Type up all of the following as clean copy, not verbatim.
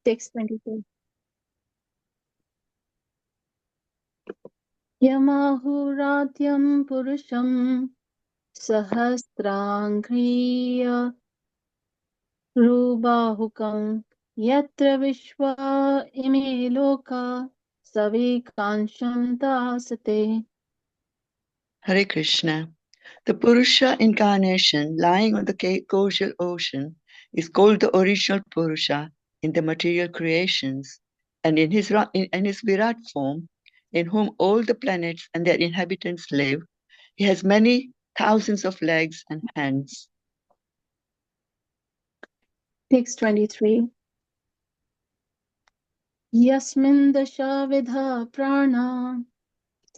Text 22. Yamahuratyam purusham sahasrangriya rubahukam yatra vishwa ime loka savikansham tasate. Hare Krishna. The Purusha incarnation lying on the causal ocean is called the original Purusha in the material creations, and in his Virat form, in whom all the planets and their inhabitants live, he has many thousands of legs and hands. Text 23. Yasmin dasha vidha prana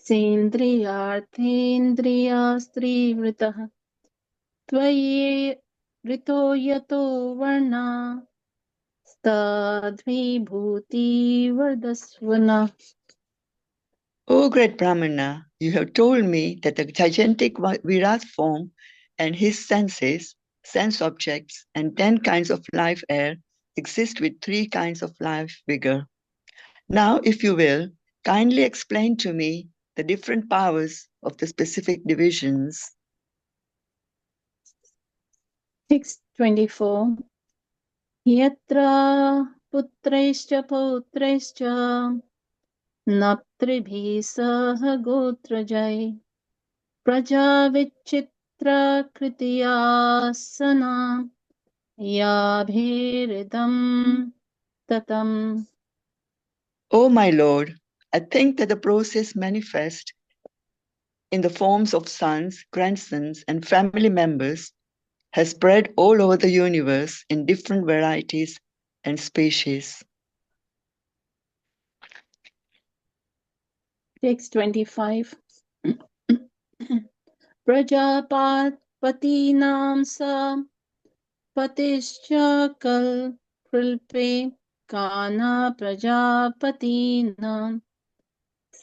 Sendriyarthendriya strivritah Tvaye rito yato varna Stadvi bhuti vardasvana. O great Brahmana, you have told me that the gigantic Virat form and his senses, sense objects, and 10 kinds of life air exist with 3 kinds of life vigor. Now, if you will, kindly explain to me the different powers of the specific divisions. Text 24. Yatra putraischa putraischa Naptribhi saha gotrajai Praja vichitra kritiyasana Yabhiridam tatam. O my Lord, I think that the process manifest in the forms of sons, grandsons, and family members has spread all over the universe in different varieties and species. Text 25. Prajapatinam sa patischa kal krilpe kana prajapatinam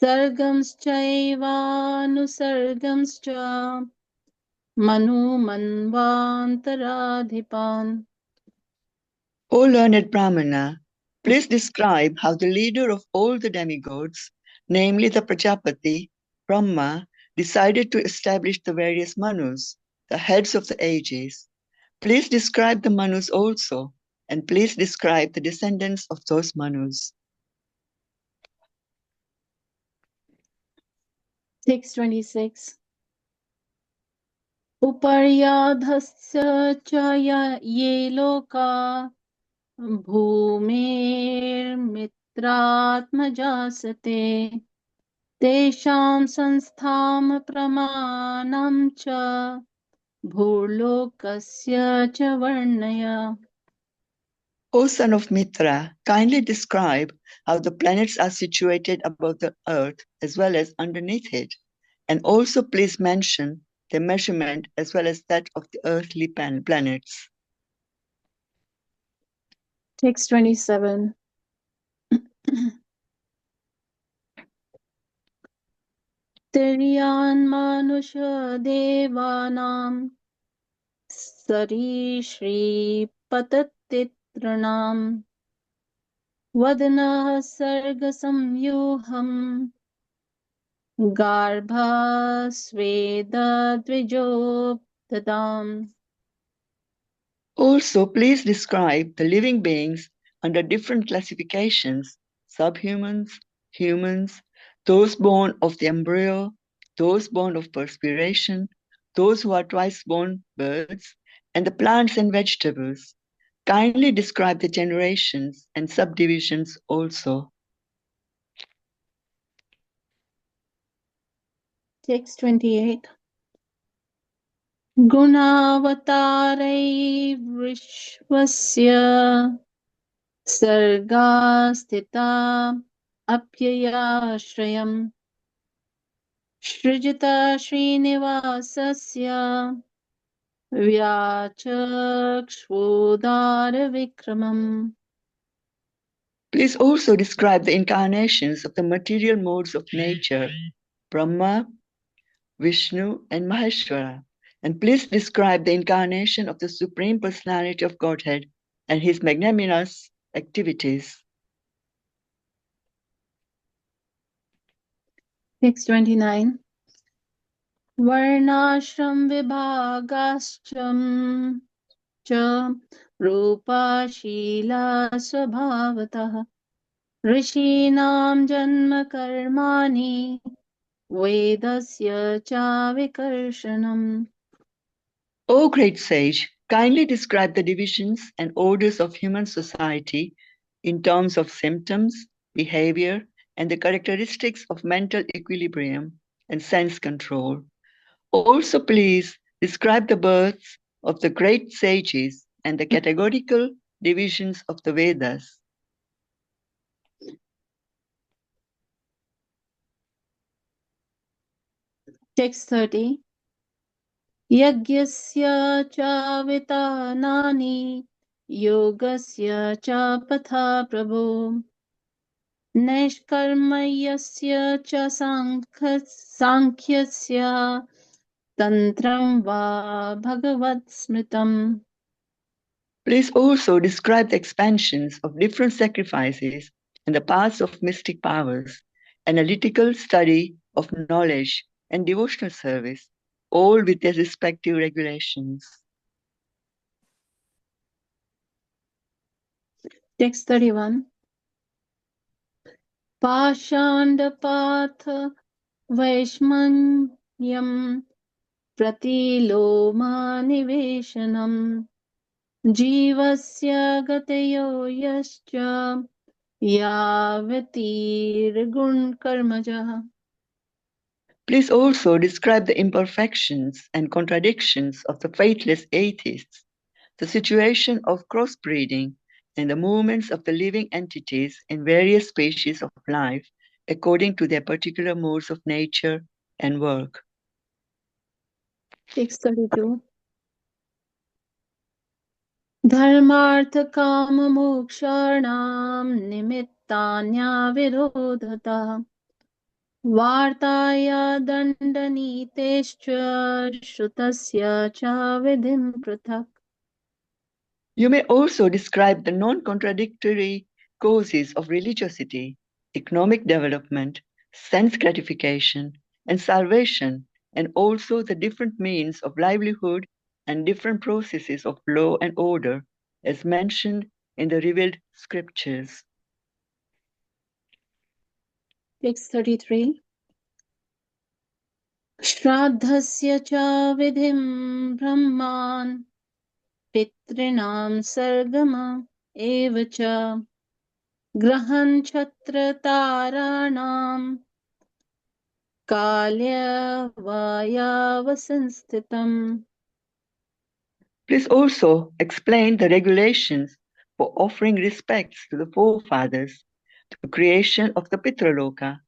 sargamschaivanusargamscha manu manvantaradhipan. O learned Brahmana, please describe how the leader of all the demigods, namely the Prajapati, Brahma, decided to establish the various Manus, the heads of the ages. Please describe the Manus also, and please describe the descendants of those Manus. Text 26. Uparyadhasya cha ye loka bhumir mitratmajasate tesham sansthamam pramanam cha bhurlokasya cha varnaya. O son of Mitra, kindly describe how the planets are situated above the earth as well as underneath it, and also please mention their measurement as well as that of the earthly planets. Text 27. Tiryan manusha devanam Sari Shri Patatitranam Vadana Sarga Samyuham Garbha Sveda Dvijoptadam. Also, please describe the living beings under different classifications: subhumans, humans, those born of the embryo, those born of perspiration, those who are twice born birds, and the plants and vegetables. Kindly describe the generations and subdivisions also. Text 28. Gunavatare Vrishvasya Sarga Stita Apyayashrayam Srijita Srinivasasya Vyachakshvodara Vikramam. Please also describe the incarnations of the material modes of nature, Brahma, Vishnu, and Maheshwara, And please describe the incarnation of the Supreme Personality of Godhead and his magnanimous activities. Text 29. Varnashram vibhagascham cha rupa shila swabhavatah rishinam janma karmani vedasya cha vikarshanam. O great sage, kindly describe the divisions and orders of human society in terms of symptoms, behavior, and the characteristics of mental equilibrium and sense control. Also, please describe the births of the great sages and the categorical divisions of the Vedas. Text 30. Yagyasya cha vitanani yogasya cha patha prabhu Nishkarmayasya cha sankhyasya tantram va bhagavad smritam. Please also describe the expansions of different sacrifices and the paths of mystic powers, analytical study of knowledge, and devotional service, all with their respective regulations. Text 31. Pashandapatha Vaishmanyam Pratiloma Niveshanam Jivasya Gatayo Yascha Yavatir Gun Karmaja. Please also describe the imperfections and contradictions of the faithless atheists, the situation of crossbreeding, and the movements of the living entities in various species of life according to their particular modes of nature and work. Text 32. Dharmartha kama moksharnam nimittanya virodhata vartaya dandanitescha shrutasya cha vidhim prathak. You may also describe the non-contradictory causes of religiosity, economic development, sense gratification, and salvation, and also the different means of livelihood and different processes of law and order, as mentioned in the revealed scriptures. Text 33. Shraddhasya cha vidhim brahman pitrinam sargama evacha grahan chatra taranam kalya vayavasansthitam. Please also explain the regulations for offering respects to the forefathers, the creation of the Pitraloka,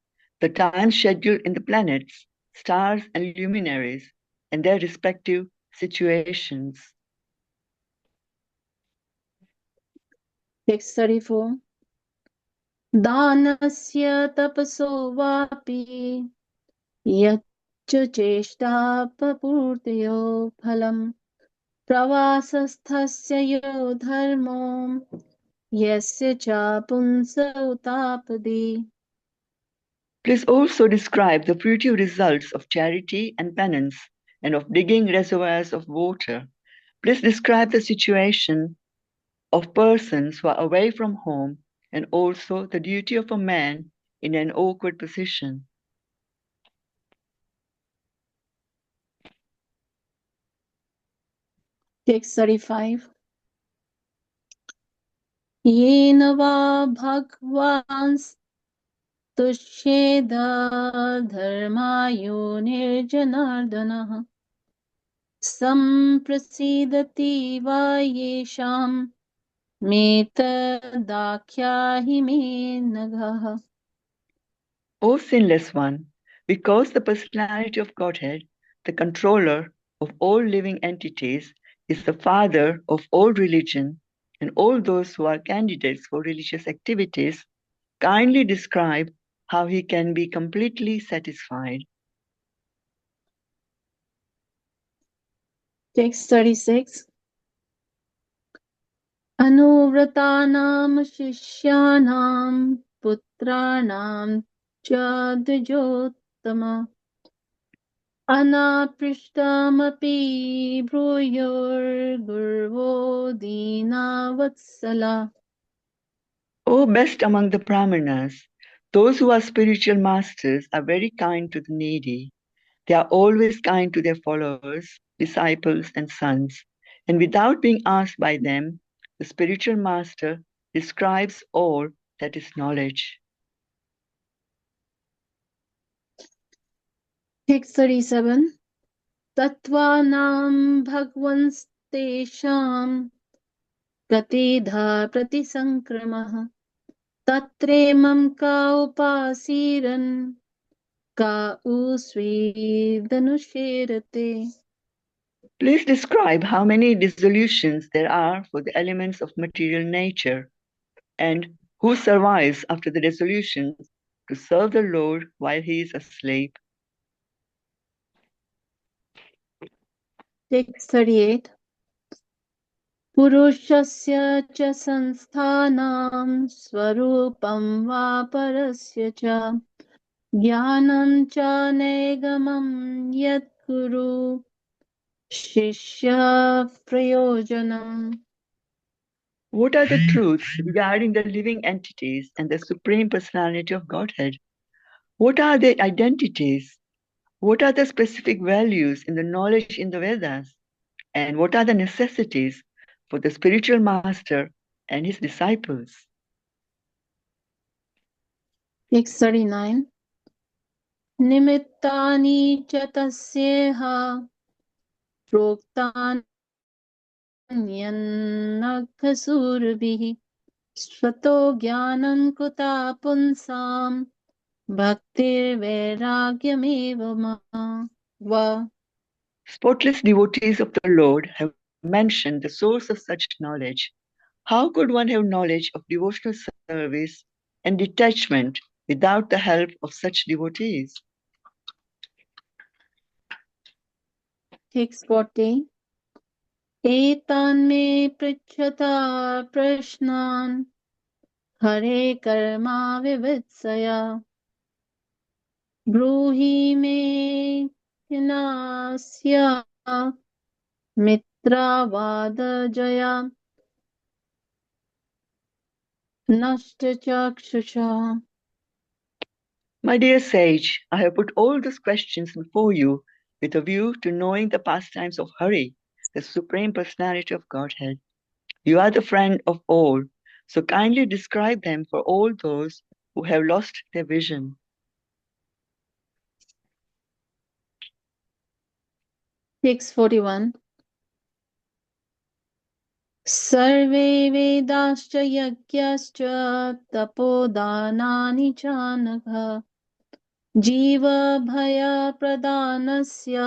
the time schedule in the planets, stars, and luminaries, and their respective situations. Text 34. Danasya tapaso vapi yaccha cheshta papurtayo phalam pravasasthasya yo dharmo yasya cha punsa utapadi. Please also describe the fruitive results of charity and penance and of digging reservoirs of water. Please describe the situation of persons who are away from home and also the duty of a man in an awkward position. Text 35. Yena va bhagwan tusheda dharmayo nirjanardana samprasidati va yesham metadakhyahi me nagaha. O sinless one, because the personality of Godhead, the controller of all living entities, is the father of all religion and all those who are candidates for religious activities, kindly describe how he can be completely satisfied. Text 36. अनुव्रतानां शिष्याणां पुत्राणां च द्विजोत्तम अनापृष्टमपि भूयोर्गुर्वो दीनावत्सला. O best among the Brahmanas, those who are spiritual masters are very kind to the needy. They are always kind to their followers, disciples, and sons. And without being asked by them, the spiritual master describes all that is knowledge. Text 37. Tattvanam bhagwanstesham gatedha pratisankramah tatremam ka upasiran ka usvedhanusherate. Please describe how many dissolutions there are for the elements of material nature, and who survives after the dissolution to serve the Lord while he is asleep. Text 38. Purushasya cha sansthanam swarupam va parasya cha jnanam cha negamam yat guru shishya prayojanam. What are the truths regarding the living entities and the Supreme Personality of Godhead? What are their identities? What are the specific values in the knowledge in the Vedas? And what are the necessities for the spiritual master and his disciples? Text 39. Nimittani cha tasyeha proktanyanakhasurbihi svato jnanam kuta punsam bhaktir vairagyameva va. Spotless devotees of the Lord have mentioned the source of such knowledge. How could one have knowledge of devotional service and detachment without the help of such devotees? Text 40. Etan me pritchata prashnan hare karma vivitsaya ब्रूहि मे हिनास्या मित्रावादजया नष्टचक्षुषा. My dear sage, I have put all these questions before you with a view to knowing the pastimes of Hari, the Supreme Personality of Godhead. You are the friend of all, so kindly describe them for all those who have lost their vision. Text 41. सर्वे वेदाश्च यज्ञश्च तपोदानानि चानघ जीवभयप्रदानस्य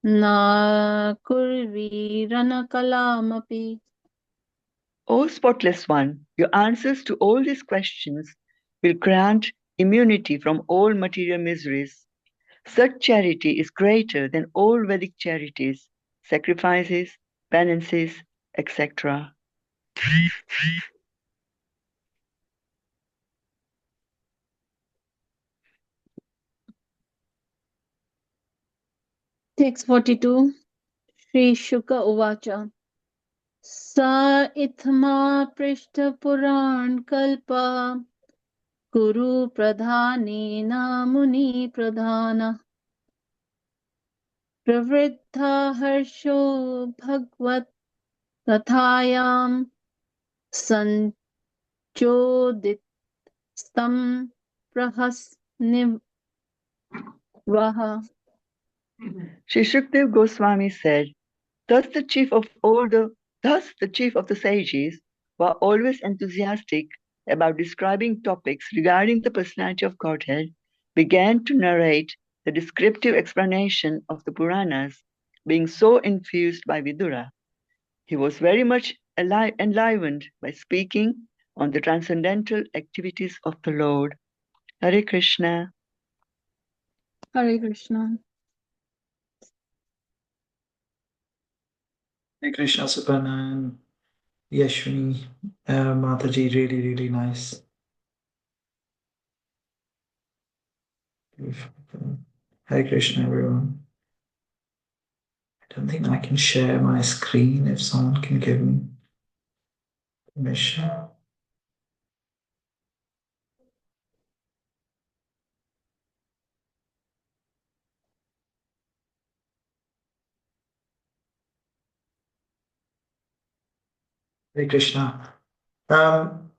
न कुर्वीरनकलामपि. O spotless one, your answers to all these questions will grant immunity from all material miseries. Such charity is greater than all Vedic charities, sacrifices, penances, etc. Text 42. Shri Shuka Uvacha Sa ithma prishta puran kalpa Guru pradhanena muni pradhana Pravriddha harsho bhagvat kathayam sanchodit stam prahas nivaha. Sri Shukdev Goswami said, Thus the chief of the sages were always enthusiastic about describing topics regarding the personality of Godhead, began to narrate the descriptive explanation of the Puranas, being so infused by Vidura. He was very much enlivened by speaking on the transcendental activities of the Lord. Hare Krishna. Hare Krishna. Hey Krishna Suparna and Yashwini, Mataji, really, really nice. Hare Krishna, everyone. I don't think I can share my screen if someone can give me permission. Hare Krishna. Um,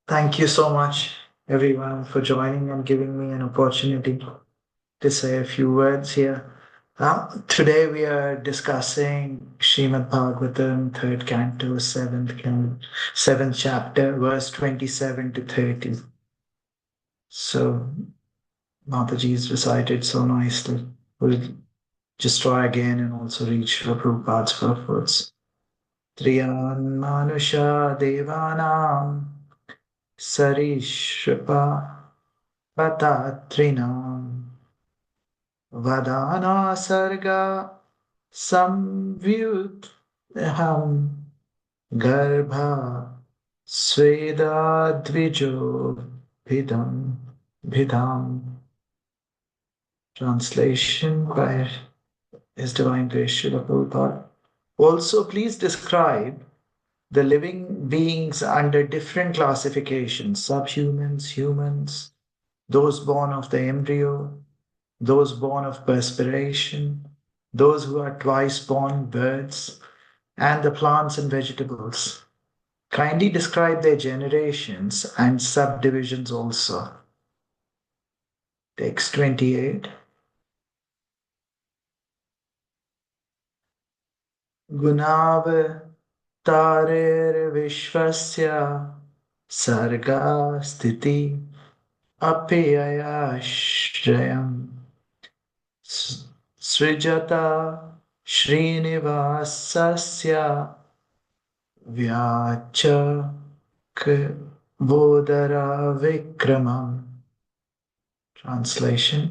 Thank you so much, everyone, for joining and giving me an opportunity to say a few words here. Today we are discussing Srimad Bhagavatam, third canto, seventh chapter, verse 27 to 30. So Mataji's recited so nicely. We'll just try again and also reach for Prabhupada's purpose. Triyan Manusha Devanam Sarishripa Patatrinam Vadana Sarga Samvyutham Garbha Sweda Dvijo Bhidam. Translation by His Divine Grace Srila Prabhupada. Also, please describe the living beings under different classifications: subhumans, humans, those born of the embryo, those born of perspiration, those who are twice born birds, and the plants and vegetables. Kindly describe their generations and subdivisions also. Text 28. Gunav तारेर्विश्वस्य सर्गा स्थिति अप्ययाश्रयम् सृजता श्रीनिवासस्य व्याचक् vikramam. Translation.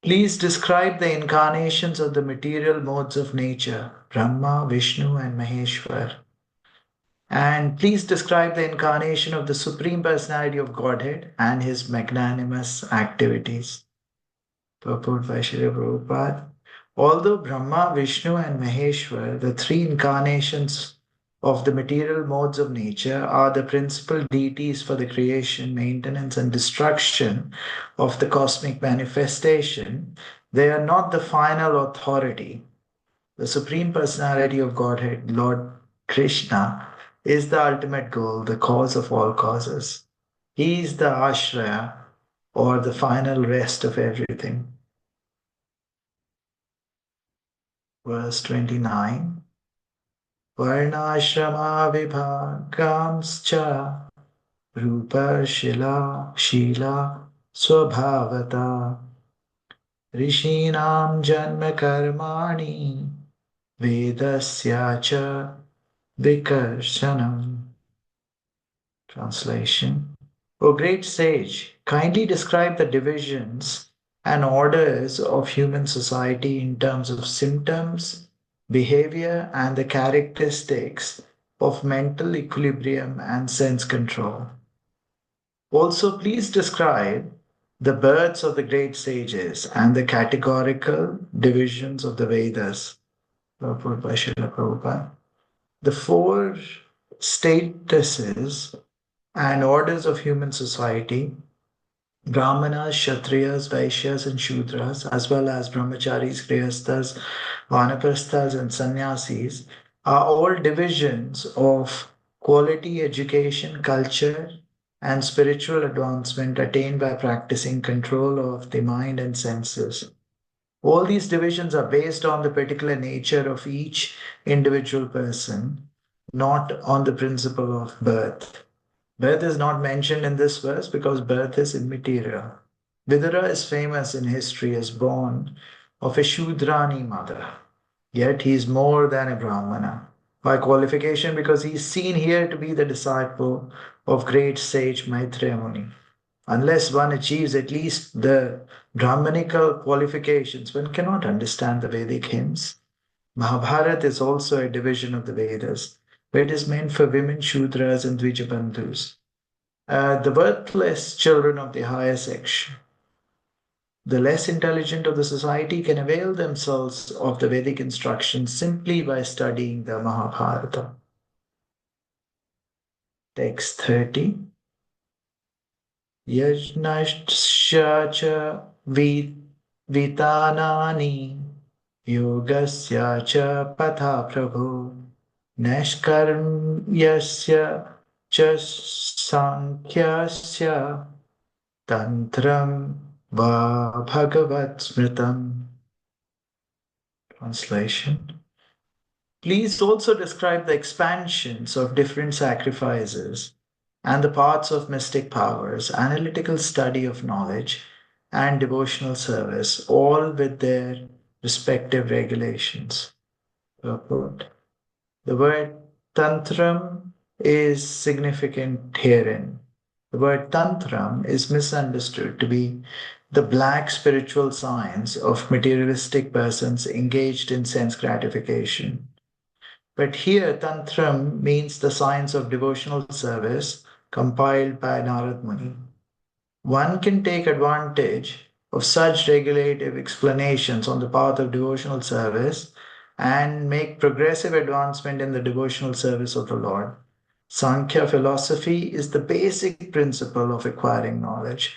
Please describe the incarnations of the material modes of nature, Brahma, Vishnu, and Maheshwar. And please describe the incarnation of the Supreme Personality of Godhead and his magnanimous activities. Purport by Srila Prabhupada. Although Brahma, Vishnu, and Maheshwar, the three incarnations of the material modes of nature, are the principal deities for the creation, maintenance, and destruction of the cosmic manifestation, they are not the final authority. The Supreme Personality of Godhead, Lord Krishna, is the ultimate goal, the cause of all causes. He is the ashraya, or the final rest of everything. Verse 29. Varnashrama vibhagamscha rupa shila swabhavata rishinam janma karmani vedasya cha vikarshanam. Translation. O great sage, kindly describe the divisions and orders of human society in terms of symptoms, behavior, and the characteristics of mental equilibrium and sense control. Also, please describe the births of the great sages and the categorical divisions of the Vedas. Purport by Srila Prabhupada. The four statuses and orders of human society, Brahmanas, Kshatriyas, Vaishyas, and Shudras, as well as Brahmacharis, Grihasthas, Vanaprasthas, and Sannyasis, are all divisions of quality education, culture, and spiritual advancement attained by practicing control of the mind and senses. All these divisions are based on the particular nature of each individual person, not on the principle of birth. Birth is not mentioned in this verse because birth is immaterial. Vidura is famous in history as born of a Shudrani mother, yet he is more than a Brahmana by qualification because he is seen here to be the disciple of great sage Maitreya Muni. Unless one achieves at least the Brahmanical qualifications, one cannot understand the Vedic hymns. Mahabharata is also a division of the Vedas, where it is meant for women, Shudras, and Dvijabandhus, the birthless children of the higher section. The less intelligent of the society can avail themselves of the Vedic instructions simply by studying the Mahabharata. Text 30. Yajnasya cha vitanani yogasya cha patha prabhu nashkarmyasya cha sankhyasya tantram va bhagavat smritam. Translation. Please also describe the expansions of different sacrifices and the parts of mystic powers, analytical study of knowledge, and devotional service, all with their respective regulations. Purport. The word tantram is significant herein. The word tantram is misunderstood to be the black spiritual science of materialistic persons engaged in sense gratification. But here, Tantram means the science of devotional service compiled by Narad Muni. One can take advantage of such regulative explanations on the path of devotional service and make progressive advancement in the devotional service of the Lord. Sankhya philosophy is the basic principle of acquiring knowledge,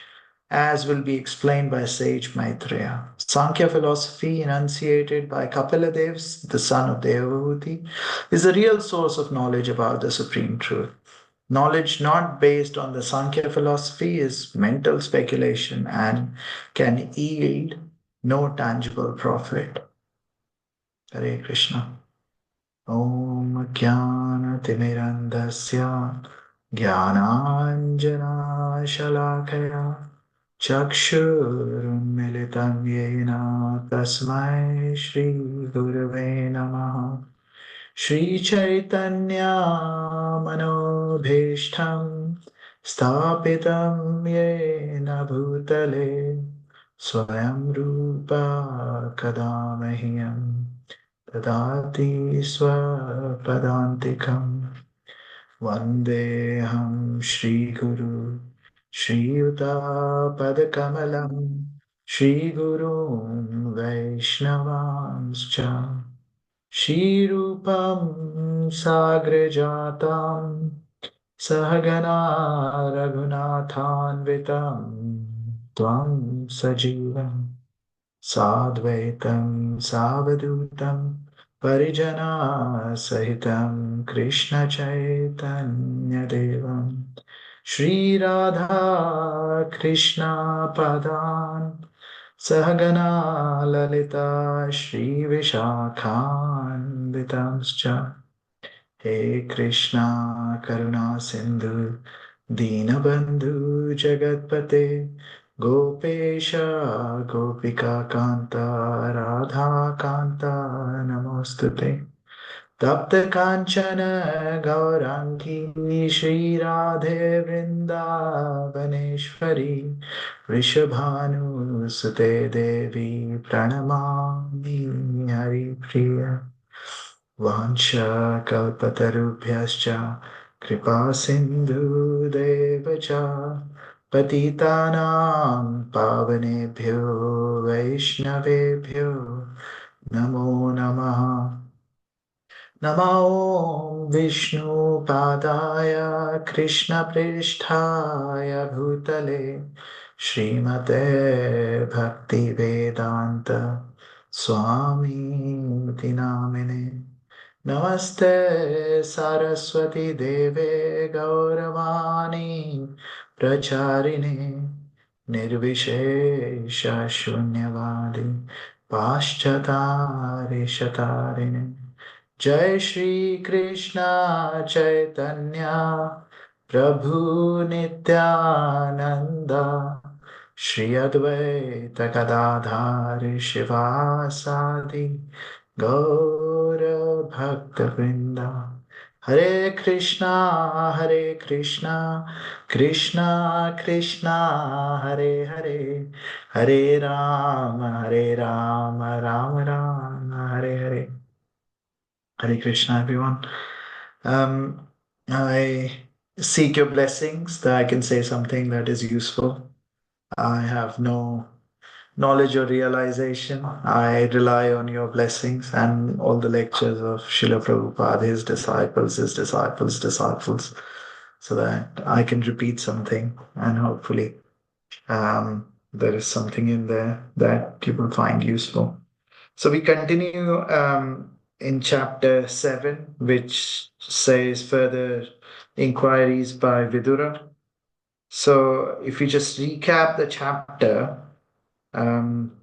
as will be explained by sage Maitreya. Sankhya philosophy, enunciated by Kapiladev, the son of Devahuti, is the real source of knowledge about the supreme truth. Knowledge not based on the Sankhya philosophy is mental speculation and can yield no tangible profit. Hare Krishna. Om Jnana Timirandasya Jnananjana Shalakaya Chakshurmilitam Yena Tasmai Shri Gurave Namaha Shri Chaitanya Manobhishtam Stapitam Yena Bhutale Swayam Rupa Kadamahyam Tadati Swapadantikam Vandeham Shri Guru Shri Yuta Padakamalam Shri Guru Vaishnavanscha Shirupam Sagrajatam Sahagana Raghunathanvitam Tvam Sajivam Sadvaitam Savadutam Parijana Sahitam Krishna Chaitanya Devam Shri Radha Krishna Padan Sahagana Lalita Shri Vishakhanvitamscha He Krishna Karuna Sindhu Dinabandhu Jagatpate Gopesha Gopika Kanta Radha Kanta Namostute Tapta Kanchana Gaurangi Shri Radhe Vrindavaneshwari Vrishabhanu Sute Devi Pranamami Hari Priya Vansha Kalpatarubhyascha Kripa Sindhu Devacha Patitanam Pavanebhyo Vaishnavebhyo Namo Namaha Namo Vishnu Padaya Krishna Pristhaya Bhutale Srimate Bhakti Vedanta Swami Namine Namaste Saraswati Deve Gauravani Pracharine Nirvishesha Shunyavadi Paschatari Shatarine Jai Shri Krishna Chaitanya Prabhu Nityananda Shri Advaita Gadadhari Shivasadi Gaura Bhakta Vrinda Hare Krishna Krishna Krishna Hare Hare Hare Rama Rama Rama Hare Hare Hare Krishna, everyone. I seek your blessings that I can say something that is useful. I have no knowledge or realization. I rely on your blessings and all the lectures of Srila Prabhupada, his disciples, so that I can repeat something and hopefully there is something in there that you will find useful. So we continue in chapter 7, which says further inquiries by Vidura. So if we just recap the chapter, um,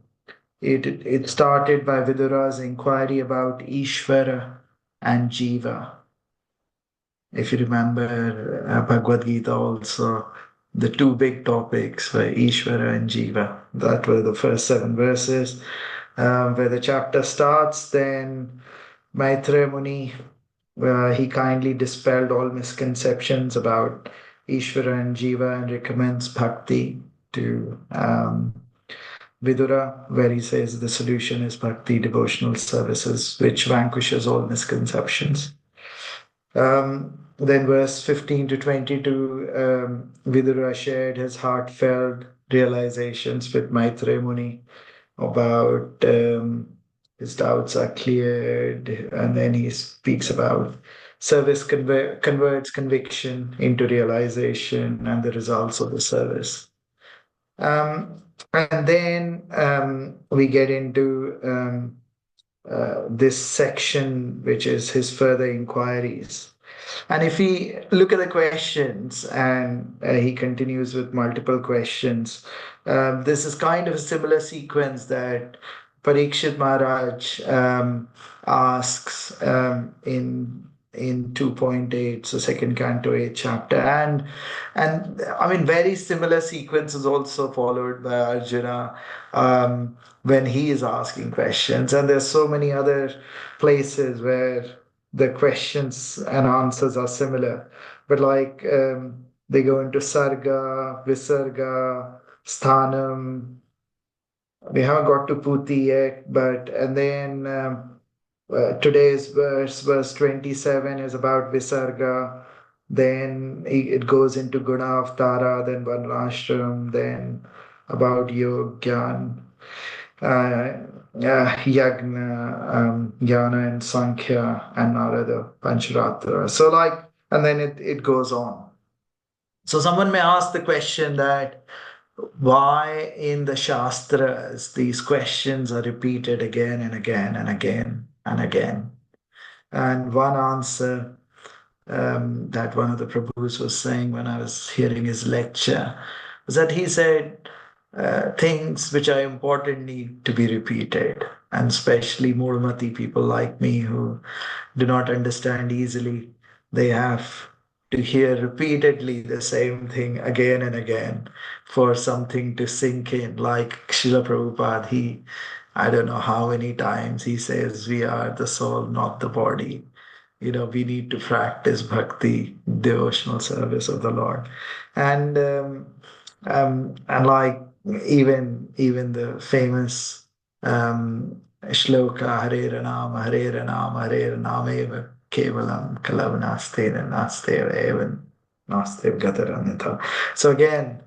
it started by Vidura's inquiry about Ishvara and Jiva. If you remember Bhagavad Gita also, the two big topics were Ishvara and Jiva. That were the first 7 verses. Where the chapter starts, then Maitreya Muni, he kindly dispelled all misconceptions about Ishvara and Jiva and recommends bhakti to Vidura, where he says the solution is bhakti, devotional services, which vanquishes all misconceptions. Then verse 15 to 22, Vidura shared his heartfelt realizations with Maitreya Muni about his doubts are cleared, and then he speaks about service converts conviction into realization and the results of the service. And then we get into this section, which is his further inquiries. And if we look at the questions, and he continues with multiple questions, this is kind of a similar sequence that Parikshit Maharaj asks in 2.8, so second canto 8 chapter, and I mean very similar sequence is also followed by Arjuna when he is asking questions, and there's so many other places where the questions and answers are similar, but like they go into sarga, visarga, sthanam. We haven't got to puti yet, but and then today's verse 27, is about visarga. Then it goes into guna avtara, then varnashram, then about yogyan, yagna, jnana and sankhya, and narada pancharatra. So like, and then it goes on. So someone may ask the question that why in the Shastras these questions are repeated again and again and again and again. And one answer that one of the Prabhus was saying when I was hearing his lecture was that he said things which are important need to be repeated, and especially Murmati people like me who do not understand easily, they have to hear repeatedly the same thing again and again for something to sink in. Like Srila Prabhupada, I don't know how many times he says, we are the soul, not the body. We need to practice bhakti, devotional service of the Lord. And like even the famous shloka, Hare Nama, Hare Nama, Hare Nama, Kevalam Kalavanaste Nastev Evan Nastev Gataranitha. So again,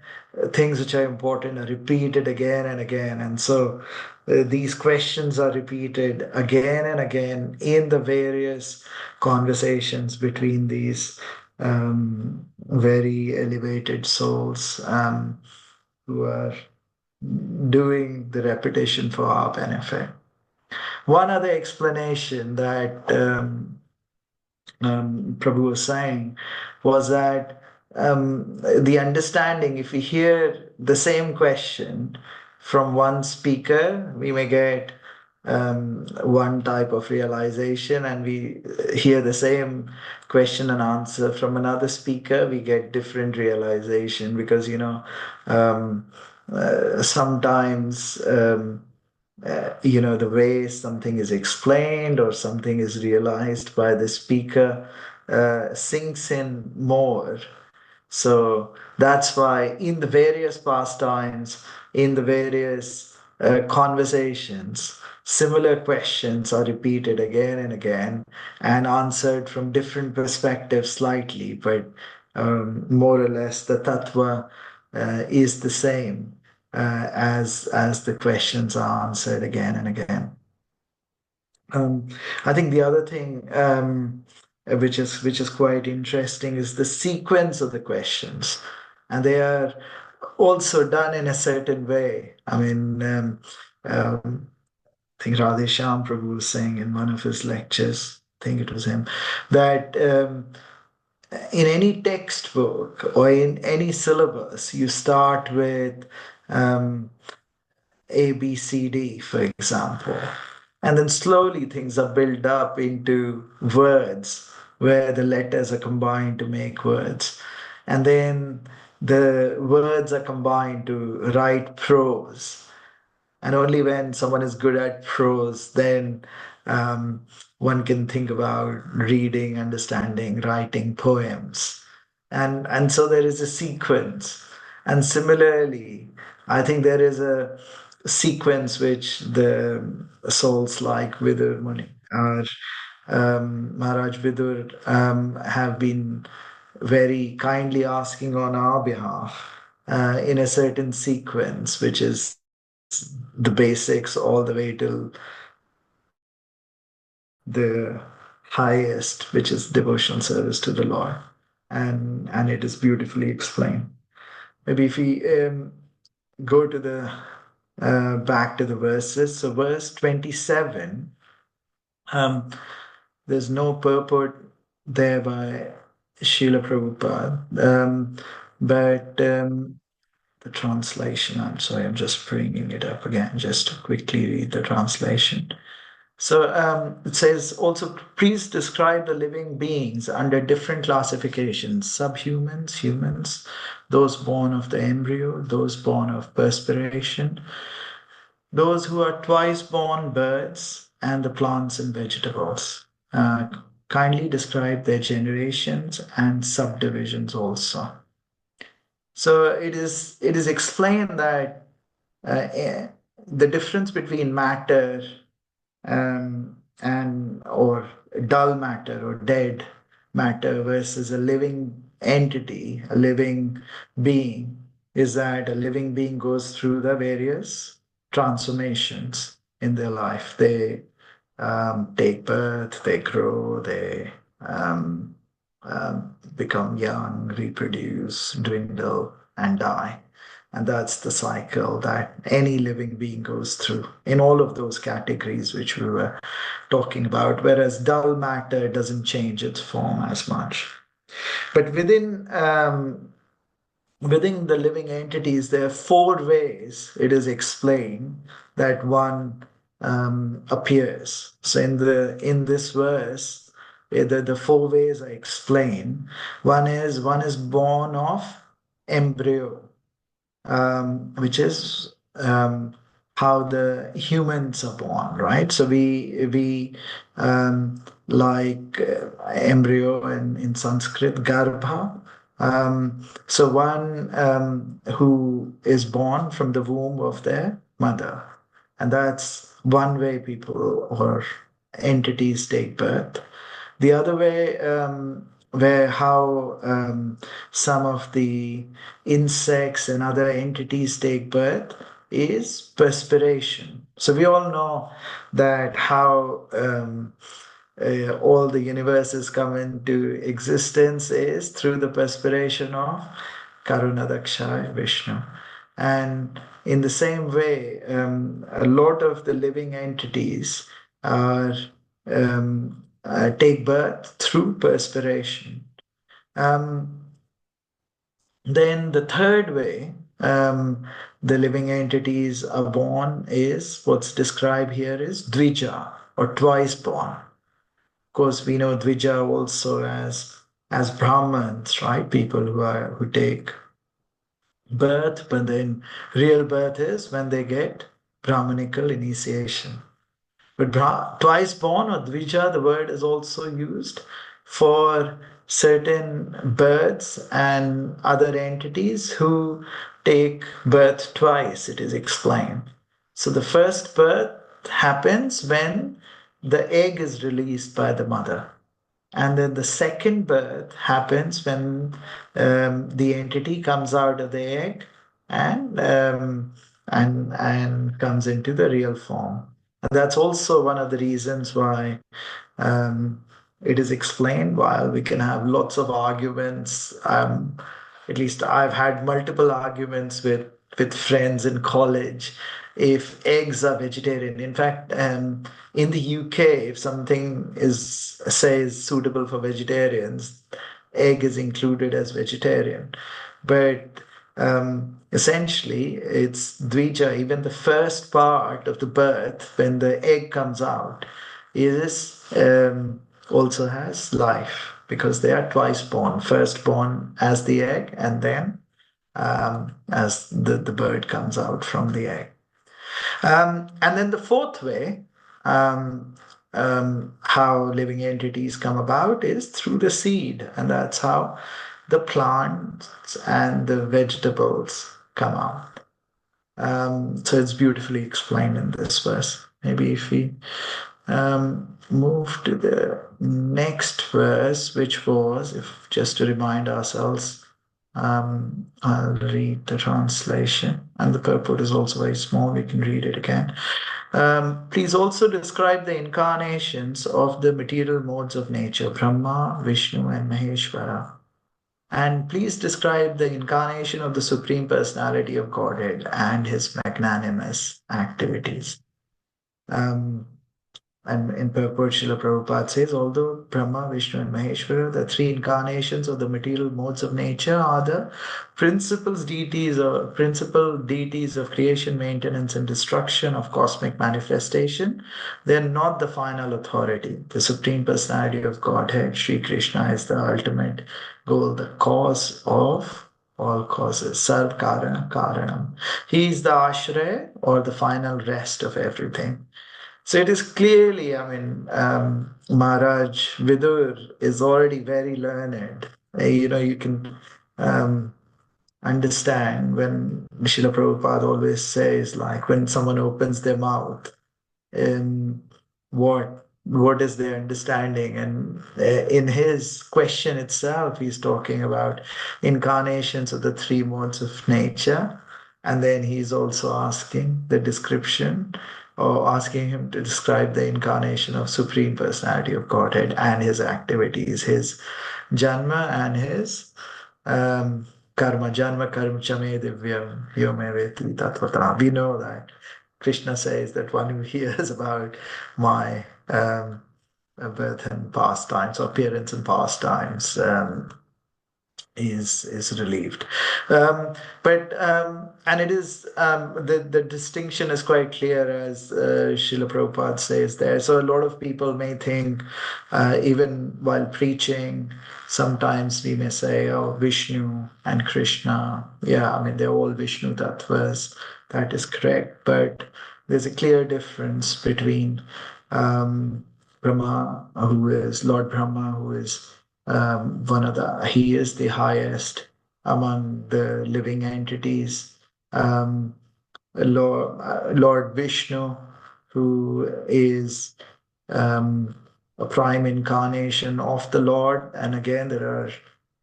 things which are important are repeated again and again. And so these questions are repeated again and again in the various conversations between these very elevated souls who are doing the repetition for our benefit. One other explanation that Prabhu was saying was that the understanding, if we hear the same question from one speaker, we may get one type of realization, and we hear the same question and answer from another speaker, we get different realization, because sometimes the way something is explained or something is realized by the speaker sinks in more. So that's why in the various pastimes, in the various conversations, similar questions are repeated again and again and answered from different perspectives slightly, but more or less the tattva is the same as the questions are answered again and again. Um, I think the other thing which is quite interesting is the sequence of the questions, and they are also done in a certain way. I mean, I think Radheshyam Prabhu was saying in one of his lectures, I think it was him, that in any textbook or in any syllabus, you start with um, A, B, C, D, for example. And then slowly things are built up into words where the letters are combined to make words. And then the words are combined to write prose. And only when someone is good at prose, then one can think about reading, understanding, writing poems. And so there is a sequence. And similarly, I think there is a sequence which the souls like Vidur Muni or Maharaj Vidur have been very kindly asking on our behalf in a certain sequence, which is the basics all the way till the highest, which is devotional service to the Lord. And it is beautifully explained. Maybe if we go to the back to the verses. So verse 27, um, there's no purport there by Srila Prabhupada, but the translation, I'm sorry, I'm just bringing it up again just to quickly read the translation. So it says also, please describe the living beings under different classifications: subhumans, humans, those born of the embryo, those born of perspiration, those who are twice born birds, and the plants and vegetables. Kindly describe their generations and subdivisions also. So it is explained that the difference between matter and or dull matter or dead matter versus a living entity, a living being, is that a living being goes through the various transformations in their life. They take birth, they grow, they um, become young, reproduce, dwindle, and die. And that's the cycle that any living being goes through in all of those categories which we were talking about, whereas dull matter doesn't change its form as much. But within the living entities, there are four ways it is explained that one appears. So in this verse, the four ways I explain. One is born of embryo, which is how the humans are born, right? So we like embryo in Sanskrit, garbha. So one who is born from the womb of their mother, and that's one way people or entities take birth. The other way, where how some of the insects and other entities take birth, is perspiration. So we all know that how all the universes come into existence is through the perspiration of Karunadaksha Vishnu. And in the same way, a lot of the living entities are take birth through perspiration. Then the third way the living entities are born is what's described here is Dvija, or twice born. Of course, we know Dvija also as Brahmins, right? People who take birth, but then real birth is when they get Brahmanical initiation. But twice born or Dvija, the word is also used for certain birds and other entities who take birth twice, it is explained. So the first birth happens when the egg is released by the mother. And then the second birth happens when the entity comes out of the egg and comes into the real form. And that's also one of the reasons why um, it is explained. While we can have lots of arguments, at least I've had multiple arguments with friends in college if eggs are vegetarian. In fact, in the UK, if something is says suitable for vegetarians, egg is included as vegetarian. But essentially, it's dvija. Even the first part of the birth, when the egg comes out, is also has life because they are twice born. First born as the egg, and then as the bird comes out from the egg. And then the fourth way, how living entities come about is through the seed, and that's how the plants and the vegetables come out. So it's beautifully explained in this verse. Maybe if we move to the next verse, which was, if just to remind ourselves, I'll read the translation, and the purport is also very small. We can read it again. Please also describe the incarnations of the material modes of nature, Brahma, Vishnu, and Maheshwara. And please describe the incarnation of the Supreme Personality of Godhead and his magnanimous activities. And in purport, Srila Prabhupada says, although Brahma, Vishnu, and Maheshwara, the three incarnations of the material modes of nature, are the principal deities of creation, maintenance, and destruction of cosmic manifestation, they are not the final authority. The Supreme Personality of Godhead, Sri Krishna, is the ultimate goal, the cause of all causes, Sarv Karana Karanam. He is the ashraya, or the final rest of everything. So it is clearly, Maharaj Vidur is already very learned. You can understand when Srila Prabhupada always says, like, when someone opens their mouth, um, what is their understanding? And in his question itself, he's talking about incarnations of the three modes of nature. And then he's also asking the description, or asking him to describe the incarnation of Supreme Personality of Godhead and his activities, his janma and his karma. Janma karma chame divyam yome veti tatvata. We know that Krishna says that one who hears about my birth and pastimes, or appearance and pastimes, is relieved. And it is the distinction is quite clear, as Srila Prabhupada says there. So a lot of people may think, even while preaching, sometimes we may say, oh, Vishnu and Krishna, yeah, they're all Vishnu tattvas. That is correct, but there's a clear difference between Brahma, who is Lord Brahma, who is he is the highest among the living entities. Lord Vishnu, who is a prime incarnation of the Lord. And again, there are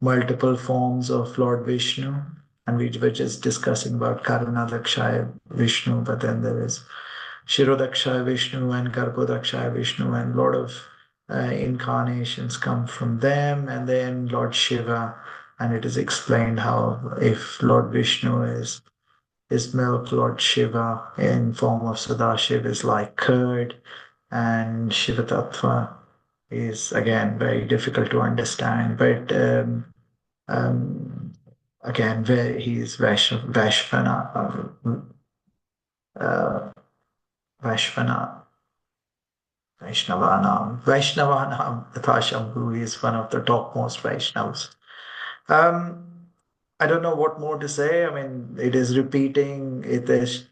multiple forms of Lord Vishnu. And we were just discussing about Karunadakshaya Vishnu, but then there is Shirodakshaya Vishnu and Garbhodakshaya Vishnu, and a lot of incarnations come from them. And then Lord Shiva, and it is explained how if Lord Vishnu is milk, Lord Shiva in form of Sadashiv is like curd, and Shiva Tattva is again very difficult to understand. But again, he is Vaishvana, Vaishvana, Vaishnavanam Tatha Shambhu is one of the topmost Vaishnavas. I don't know what more to say. It is repeating. It is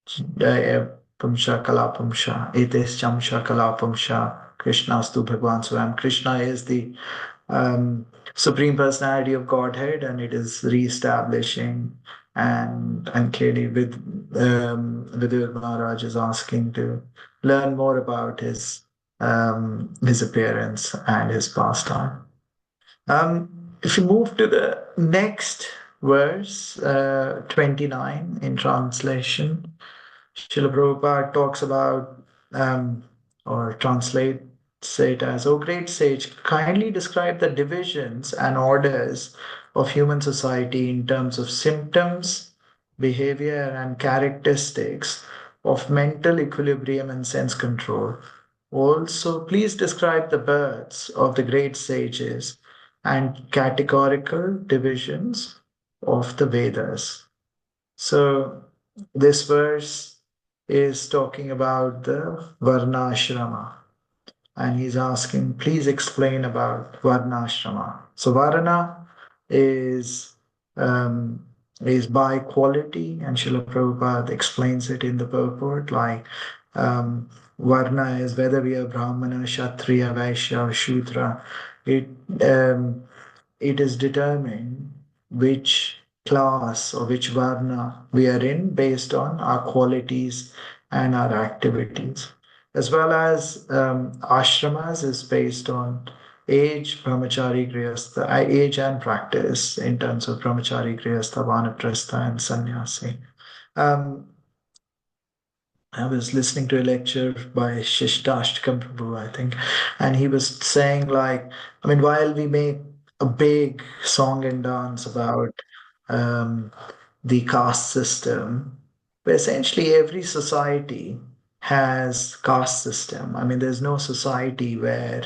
Pumsha Kalapumsha. It is Chamsha Kalapumsha. Krishnastu Bhagwan Swam. Krishna is the Supreme Personality of Godhead, and it is re-establishing and clearly Vidur Maharaj is asking to learn more about his appearance and his pastime. If you move to the next verse, 29 in translation, Srila Prabhupada talks about, or translates it as, O great sage, kindly describe the divisions and orders of human society in terms of symptoms, behavior, and characteristics of mental equilibrium and sense control. Also, please describe the births of the great sages and categorical divisions of the Vedas. So, this verse is talking about the Varnashrama, and he's asking, please explain about Varnashrama. So, Varna is um, is by quality, and Srila Prabhupada explains it in the purport like Varna is whether we are Brahmana, Kshatriya, Vaishya, or Shudra. It um, it is determined which class or which varna we are in based on our qualities and our activities. As well as ashramas is based on age, brahmachari, grihastha, age and practice in terms of brahmachari, grihastha, vanaprastha, and sannyasi. Um, I was listening to a lecture by Shishtastakam Prabhu, I think, and he was saying like, I mean, while we make a big song and dance about um, the caste system, but essentially every society has caste system. I mean, there's no society where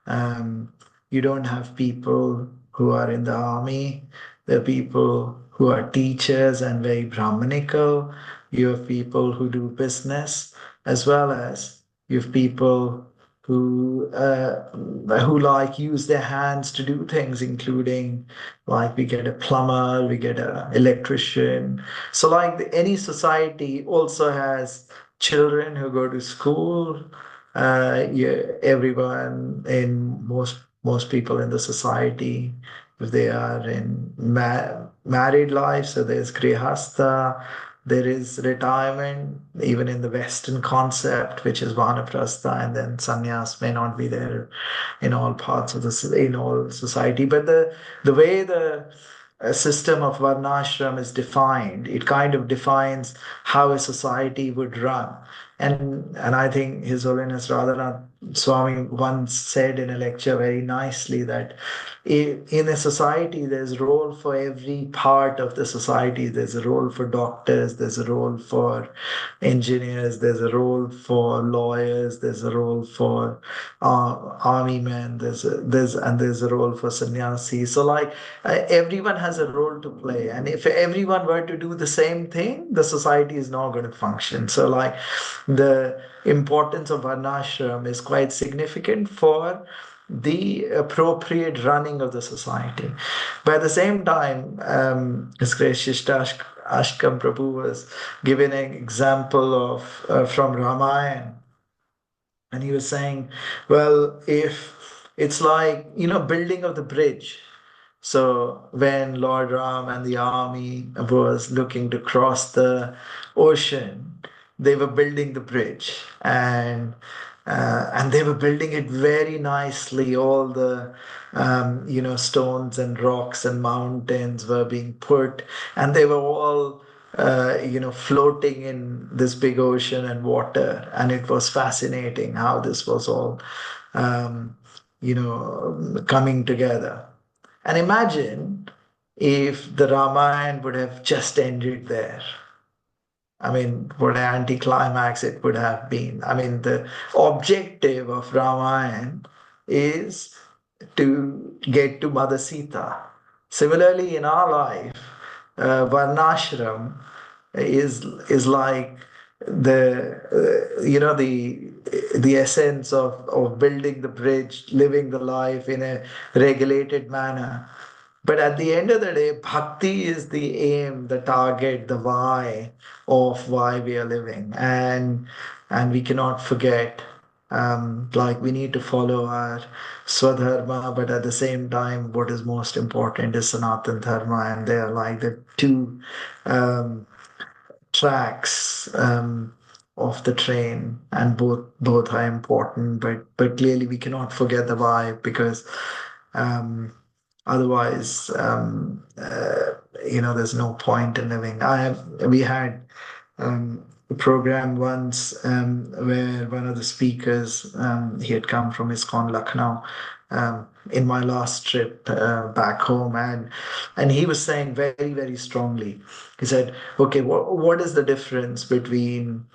um, you don't have people who are in the army. There are people who are teachers and very Brahmanical. You have people who do business, as well as you have people who like use their hands to do things, including like we get a plumber, we get an electrician. So like any society also has children who go to school. Yeah, everyone in most people in the society, if they are in married life, so there's grihastha, there is retirement, even in the Western concept, which is vanaprastha, and then sannyas may not be there in all parts of in all society. But the way the system of varnashram is defined, it kind of defines how a society would run. And I think His Holiness Radhanath Swami once said in a lecture very nicely that in a society, there's role for every part of the society. There's a role for doctors, there's a role for engineers, there's a role for lawyers, there's a role for army men, there's a role for sannyasis. So like everyone has a role to play, and if everyone were to do the same thing, the society is not going to function. So like the importance of varnashram is quite significant for the appropriate running of the society. But at the same time, His Grace Ashkam Prabhu was given an example of from Ramayana, and he was saying, well, if it's like, building of the bridge. So when Lord Ram and the army was looking to cross the ocean, they were building the bridge, and they were building it very nicely. All the stones and rocks and mountains were being put, and they were all floating in this big ocean and water. And it was fascinating how this was all, coming together. And imagine if the Ramayana would have just ended there. I mean, what an anticlimax it would have been. I mean, the objective of Ramayana is to get to Mother Sita. Similarly, in our life, Varnashram is like the essence of building the bridge, living the life in a regulated manner. But at the end of the day, bhakti is the aim, the target, the why of why we are living. And we cannot forget Like we need to follow our Swadharma, but at the same time, what is most important is Sanatan Dharma, and they are like the two um, tracks of the train, and both are important. But clearly, we cannot forget the vibe because um, otherwise, there's no point in living. We had a program once where one of the speakers he had come from ISKCON Lucknow in my last trip back home, and he was saying very very strongly. He said, "Okay, what is the difference between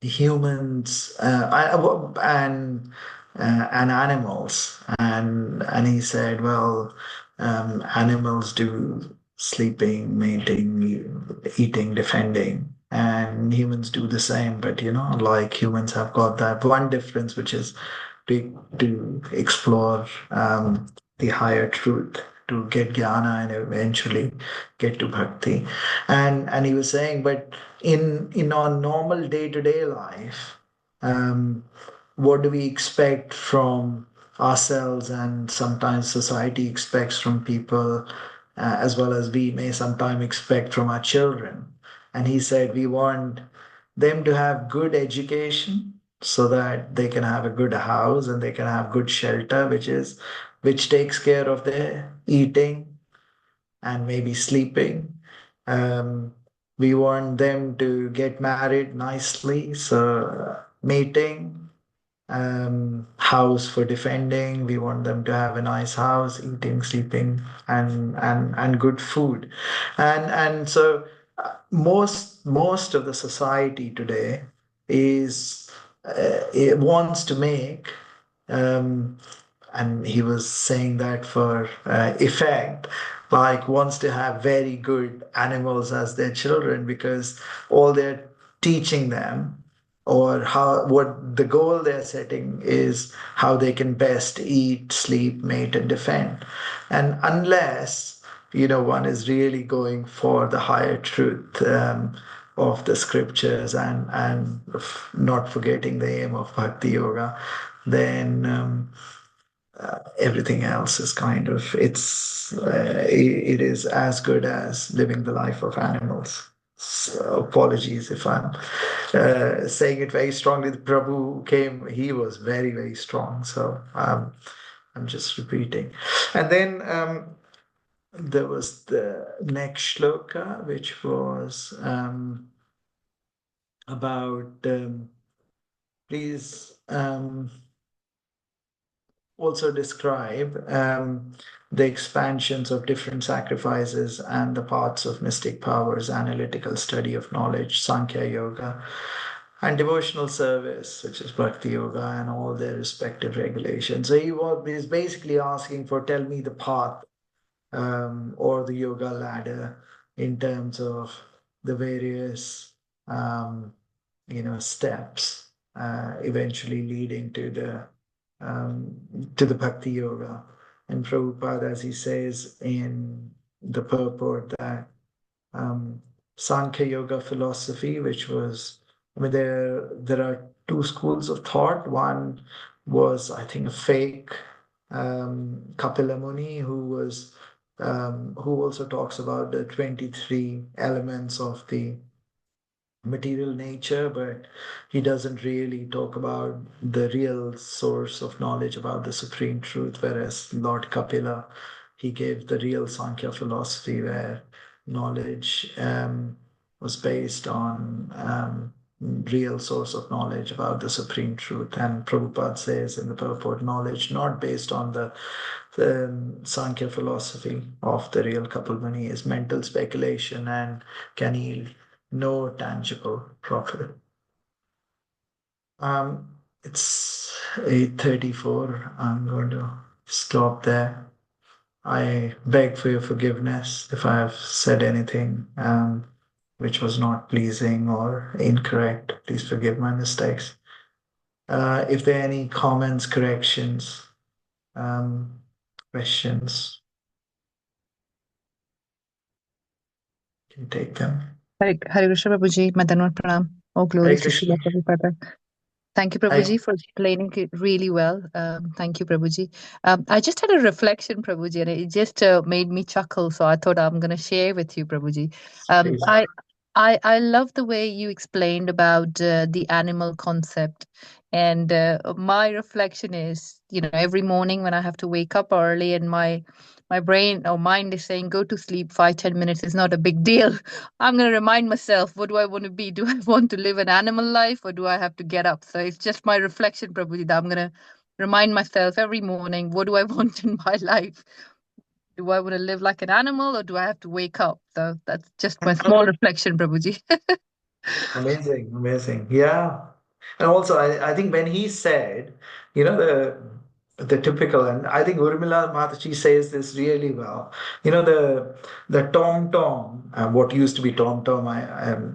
humans and animals?" And he said, well, animals do sleeping, mating, eating, defending, and humans do the same. But like humans have got that one difference, which is to explore the higher truth, to get jnana and eventually get to bhakti. And he was saying, but in our normal day-to-day life, um, what do we expect from ourselves, and sometimes society expects from people, as well as we may sometimes expect from our children. And he said we want them to have good education so that they can have a good house and they can have good shelter, which takes care of their eating and maybe sleeping. Um, we want them to get married nicely, so mating, house for defending. We want them to have a nice house, eating, sleeping, and good food. And so most of the society today is it wants to make um, and he was saying that for effect, like wants to have very good animals as their children because all they're teaching them, or how what the goal they're setting is how they can best eat, sleep, mate, and defend. And unless one is really going for the higher truth of the scriptures, and not forgetting the aim of bhakti yoga, then everything else is kind of it is as good as living the life of animals. So apologies if I'm saying it very strongly. The Prabhu came, he was very very strong, so I'm just repeating. And then there was the next shloka, which was about please also describe the expansions of different sacrifices and the paths of mystic powers, analytical study of knowledge, Sankhya Yoga, and devotional service, which is Bhakti Yoga, and all their respective regulations. So he's basically asking for, tell me the path or the yoga ladder in terms of the various steps eventually leading um, to the bhakti yoga. And Prabhupada, as he says in the purport, that Sankhya Yoga philosophy, which was, I mean, there are two schools of thought. One was, I think, a fake Kapila Muni, who also talks about the 23 elements of the material nature, but he doesn't really talk about the real source of knowledge about the supreme truth. Whereas Lord Kapila, he gave the real Sankhya philosophy where knowledge was based on real source of knowledge about the supreme truth. And Prabhupada says in the purport, knowledge not based on the Sankhya philosophy of the real Kapilmuni is mental speculation and can yield no tangible profit. It's 8:34. I'm going to stop there. I beg for your forgiveness if I have said anything which was not pleasing or incorrect. Please forgive my mistakes. If there are any comments, corrections, questions, you can take them. Hare Krishna Prabhuji, Madanwar Pranam. All Hare glories to Srila Krishna. Prabhupada. Thank you, Prabhuji, for explaining it really well. Thank you, Prabhuji. I just had a reflection, Prabhuji, and it just made me chuckle. So I thought I'm going to share with you, Prabhuji. Please. I love the way you explained about the animal concept. And my reflection is, every morning when I have to wake up early and my brain or mind is saying, go to sleep, 5-10 minutes is not a big deal. I'm going to remind myself, what do I want to be? Do I want to live an animal life or do I have to get up? So it's just my reflection, Prabhuji, that I'm going to remind myself every morning, what do I want in my life? Do I want to live like an animal or do I have to wake up? So that's just my small reflection, Prabhuji. Amazing, amazing. Yeah. And also, I think when he said, the typical, and I think Urmila Mataji says this really well. The tom tom, what used to be tom tom,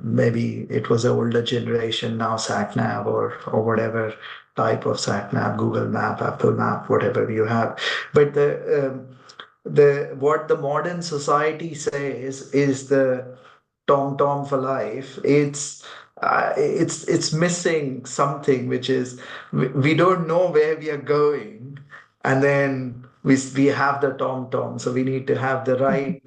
maybe it was an older generation now, sat nav or whatever type of sat nav, Google Map, Apple Map, whatever you have. But the what the modern society says is the tom tom for life. It's missing something, which is we don't know where we are going, and then we have the tom tom, so we need to have the right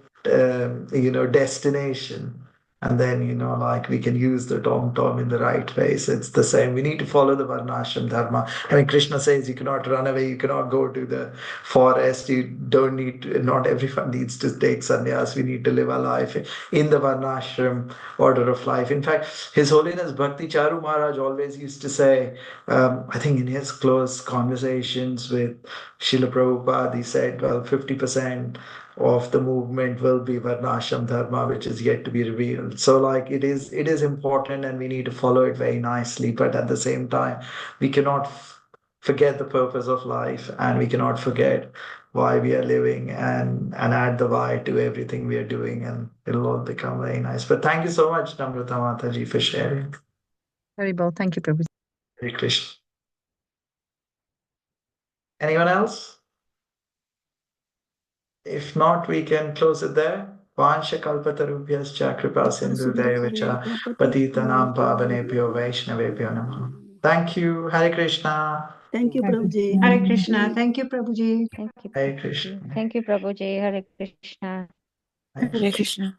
destination, and then like we can use the tom tom in the right way. So it's the same, we need to follow the varnashram dharma. I mean, Krishna says you cannot run away, you cannot go to the forest, you don't need to, not everyone needs to take sannyas. We need to live our life in the varnashram order of life. In fact, His Holiness Bhakti Charu Maharaj always used to say, I think in his close conversations with Srila Prabhupada, he said, well, 50% of the movement will be Varnashram Dharma, which is yet to be revealed. So like it is important and we need to follow it very nicely. But at the same time, we cannot forget the purpose of life, and we cannot forget why we are living, and add the why to everything we are doing, and it'll all become very nice. But thank you so much, Namrata Mataji, for sharing. Very well. Thank you, Prabhuji. Hare Krishna. Anyone else? If not, we can close it there. Vansha kalpatarubhyascha kripa sindhu devacha patitanam pavanebhyo vaishnavebhyo namaha. Thank you. Hare Krishna. Thank you, Prabhuji. Hare Krishna. Thank you, Prabhuji. Thank you, Hare Prabhuji. Krishna. Thank you, Prabhuji. Hare Krishna. Hare Hare Krishna.